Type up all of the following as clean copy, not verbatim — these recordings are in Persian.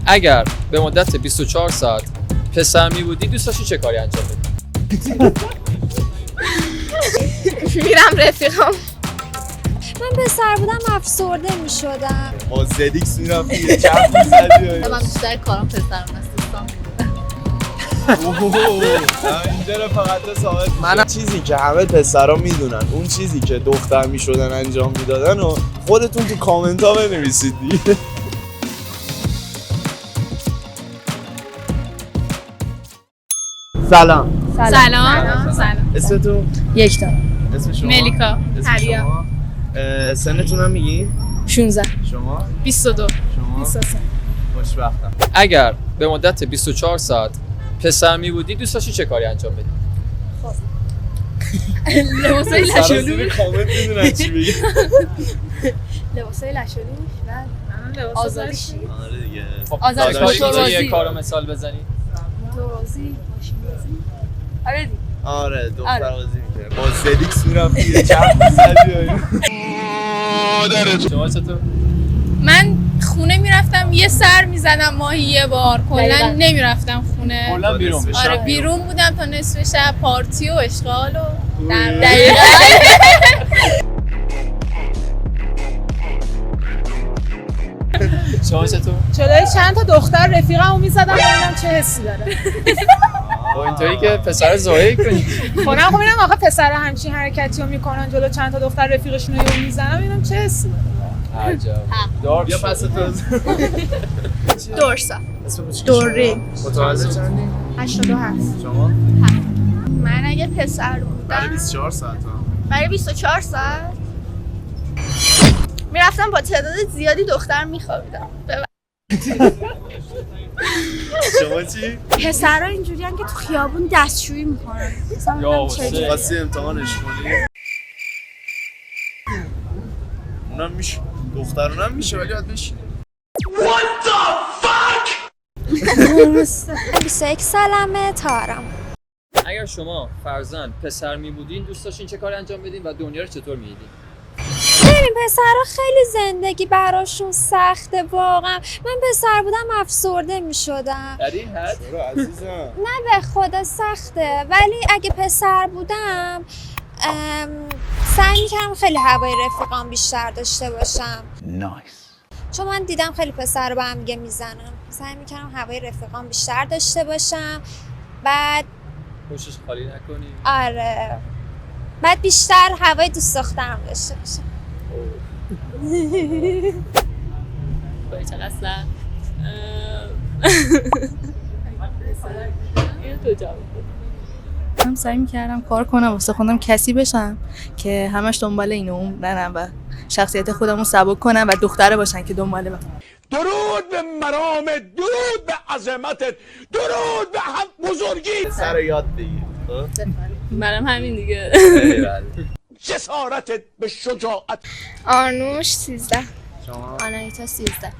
اگر به مدت 24 ساعت پسر می بودی دوست داشتی چه کاری انجام بدی؟ میرم رفیقام. من پسر بودم افسرده می شدم. با زدیکس میرفتی یه چپ میزدی. من بیشتر کارم پسرم است دوستان اینجا رو فقط ثابت من چیزی که همه پسرا میدونن اون چیزی که دختر میشدن انجام میدادن و خودتون تو کامنت ها بنویسید دیگه. سلام. اسمتون؟ یکتا. اسم شما؟ ملیکا. اسم هریا. شما؟ سنتون هم میگی؟ 16. شما؟ 22. شما؟ 23. خوشبختم. اگر به مدت 24 ساعت پسر می بودی دوست داشتی چه کاری انجام بدی؟ لباسای لشولوش. کامنت میدونن چی میگه. لباسای لشولوش بعد آزادی شی. آره دیگه. آزادی کاری شی. می‌تونی یه کارو مثال بزنی؟ دوازی ماشین بازی. آره دیگه. آره دختر بازی میکنه. با زدیکس میرفتی یه چپ میزدی. شما چطور؟ من خونه میرفتم یه سر میزدم ماهی یه بار. کلا نمیرفتم خونه. کلا بیرون بشم. آره بیرون بودم تا نصف شب پارتی و اشغال و دقیقاً شما چطور؟ جلوی چند تا دختر رفیقمو میزدم ببینم چه حسی داره. با اینطوری که پسر زاهی کنی. خودم خب میرم آخه پسرا همچین حرکتی رو میکنن جلو چند تا دختر رفیقشون رو میزنم ببینم چه حسی داره. عجب. دارک بیا پس تو. دورسا. دوری. متولد چندی؟ 87. شما؟ من اگه پسر برای بودم 24 ساعت ها. برای 24 ساعت میرفتم با تعداد زیادی دختر میخوابیدم. شما چی؟ پسرها اینجوری هم که تو خیابون دستشویی میکنن. یا خواستی امتحانش کنی؟ اونم میشه دخترونم میشه ولی باید بشینی. 21 سالمه تارم. اگر شما فرضاً پسر می بودین دوست داشتین چه کاری انجام بدین و دنیا رو چطور می‌دیدین؟ ببین پسرها خیلی زندگی براشون سخته واقعا. من پسر بودم افسرده می شدم. در این حد چرا عزیزم؟ نه به خدا سخته، ولی اگه پسر بودم سعی میکردم خیلی هوای رفیقام بیشتر داشته باشم. نایس. چون من دیدم خیلی پسر رو به هم دیگه میزنم. سعی میکردم هوای رفیقام بیشتر داشته باشم. بعد پوشش خالی نکنی. آره بعد بیشتر هوای دوست دخترم داشته باشم. باید چقدر سن اینو تو جواب بده. من سعی میکردم کار کنم واسه خودم کسی بشم که همش دنبال اینو اون نرم و شخصیت خودم رو سبک کنم و دختره باشن که دنبال من. درود به مرام، درود به عظمتت، درود به هم بزرگی. سر یاد بگیر. منم همین دیگه. جسارتت به شجاعت. آرنوش 13. شما؟ آنایتا 13.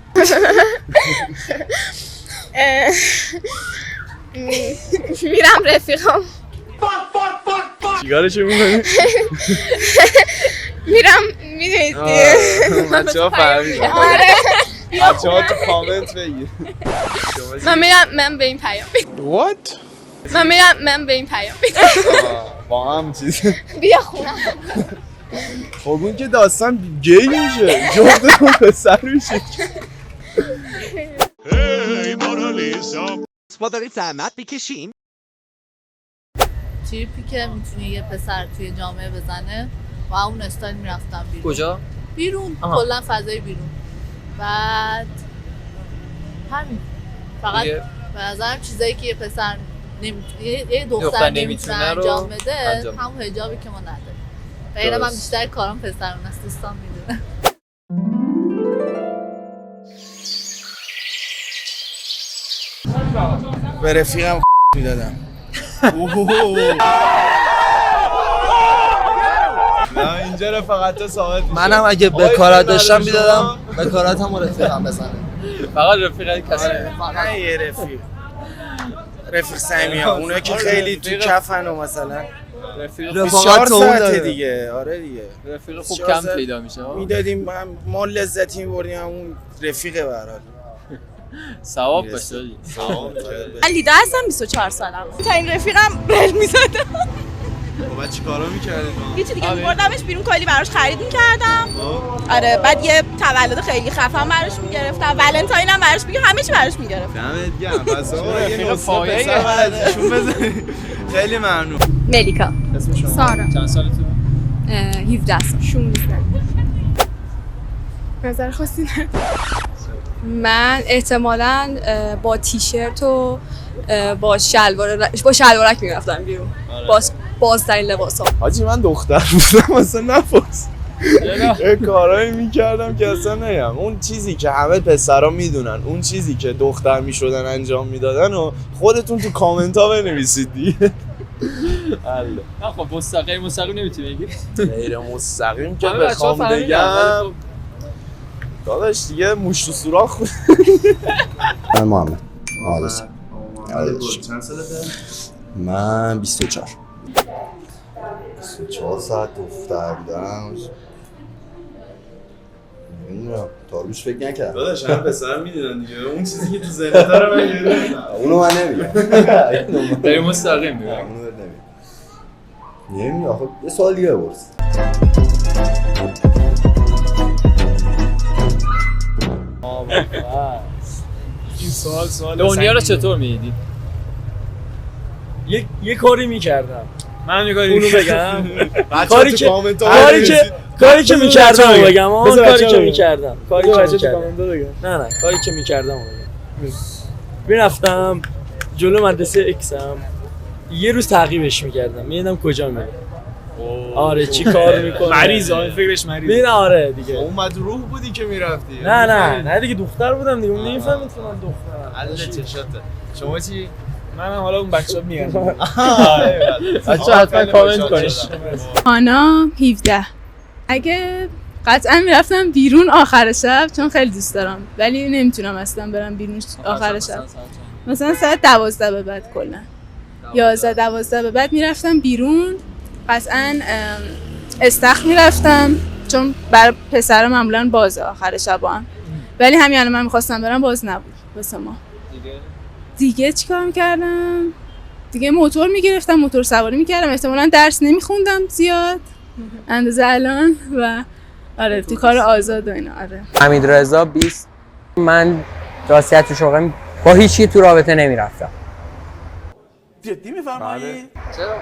میرم رفیقام. چیکارشو میکنی؟ میرم میدونید بچه ها فهمیدن. آره بچه ها تو کامنت بگیر. من به این پیام What؟ من به این پیام با هم چیز. بیا خونم. خب اون که داستان گی میشه جفتمون پسر میشه. ما داریم زحمت میکشیم. تریپی که میتونه یه پسر توی جامعه بزنه و اون استایل میرفتم بیرون. کجا؟ بیرون آها. کلا فضای بیرون. بعد همین فقط دیگه به نظرم چیزایی که یه پسر یه دختر دختر نمیتونه نمیتونه رو انجام بده انجام. همون حجابی که ما نداریم. و اینم من بیشتر کارم پسرون است دوستان میدونه. به رفیقم میدادم. نه اینجا رو فقط تو ثابت میشه. منم اگه بکارت داشتم میدادم بکارت هم رفیقم بزنه. فقط رفیق کسی. نه یه رفیق صمیمی اونایی که خیلی تو کفن و مثلا رفیق 24 ساعته دیگه. آره دیگه رفیق خوب 24 کم پیدا میشه. میدادیم ما لذتی میبردیم. همون رفیقه به هر حال. ثواب باشه. من لیدا هستم 24 سالم. تا این رفیقم رل می‌زدم. بعد چیکارا می‌کردی؟ یه چیز دیگه می‌بردمش بیرون، کلی براش خرید می‌کردم. آره بعد یه تولد خیلی خفن براش می‌گرفتم، ولنتاین هم براش می‌گرفتم، همه چی براش می‌گرفتم. دمت گرم. پس آقا یه نسخه پسر ازشون بزنید. خیلی ممنون. ملیکا. اسم شما؟ سارا. چند سالتون؟ 17 سال. 16. نظر خاصی نه. من احتمالاً با تیشرت و با شلوارک میرفتم بیرون. بازترین لباسا. حاجی من دختر بودم اصلا نپرس. یه کارایی میکردم که اصلا نگم. اون چیزی که همه پسرا میدونن، اون چیزی که دختر میشدن انجام میدادن و خودتون تو کامنت ها بنویسید دیگه. نه خب مستقیم نمیتونی بگی. غیر مستقیم که بخوام بگم داداش دیگه مشت و سوراخ. من محمد آدرس. چند سالته؟ من 24 ساعت دختر بودم. نمیدونم تا روش فکر نکردم. داداش همه پسرم میدونن دیگه. اون چیزی که تو ذهنت رو من نمیدونم. اونو من نمیگم. غیر مستقیم میگم. اونو نمیگم. آخه یه سوال دیگه بپرس. این سوال دنیا رو چطور می‌دیدی؟ یه کاری میکردم. من یه کاری اونو بگم. کاری که کاری که میکردم بگم. کاری که میکردم. نه کاری که میکردم میرفتم جلو مدرسه اکسم، یه روز تعقیبش میکردم، میدیدم کجا میره. آره چی کار میکنه. مریض ها فکرش مریض. ببین آره دیگه. اون مدروح بودی که میرفتی. نه دیگه دختر بودم دیگه. اون نمیفهمید که من دخترم. حل چشاته. شما چی؟ منم حالا اون بچه‌ها میگن. بچه‌ها حتما کامنت کنید. آنا 17. اگه قطعا میرفتم بیرون آخر شب چون خیلی دوست دارم، ولی نمیتونم اصلا برم بیرون آخر شب. مثلا ساعت 12 به بعد کلا 11-12 به بعد میرفتم بیرون. قطعا استخر میرفتم چون برای پسرا معمولا بازه آخر شب هم. ولی همین الان من میخواستم برم باز نبود واسه ما. دیگه چیکار میکردم؟ دیگه موتور میگرفتم، موتور سواری میکردم، احتمالاً درس نمیخوندم زیاد اندازه الان و آره تو کار آزاد و اینا. آره. حمیدرضا 20. من راستیت تو شغلم با هیچی تو رابطه نمیرفتم. جدی میفرمایی؟ چرا؟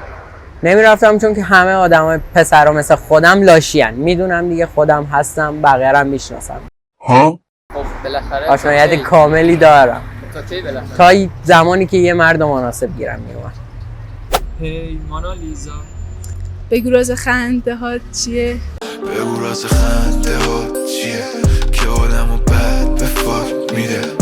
نمیرفتم چون که همه آدمای پسرا مثل خودم لاشیان. میدونم دیگه خودم هستم، بقیه رو میشناسم. خب بالاخره آشنایت کاملی دارم. تا کی بالاخره؟ تا زمانی که یه مرد مناسب گیرم میومد. هی مونالیزا بگو راز خنده ها چیه؟ بگو راز خنده ها چیه که آدمو بد به فاک میده.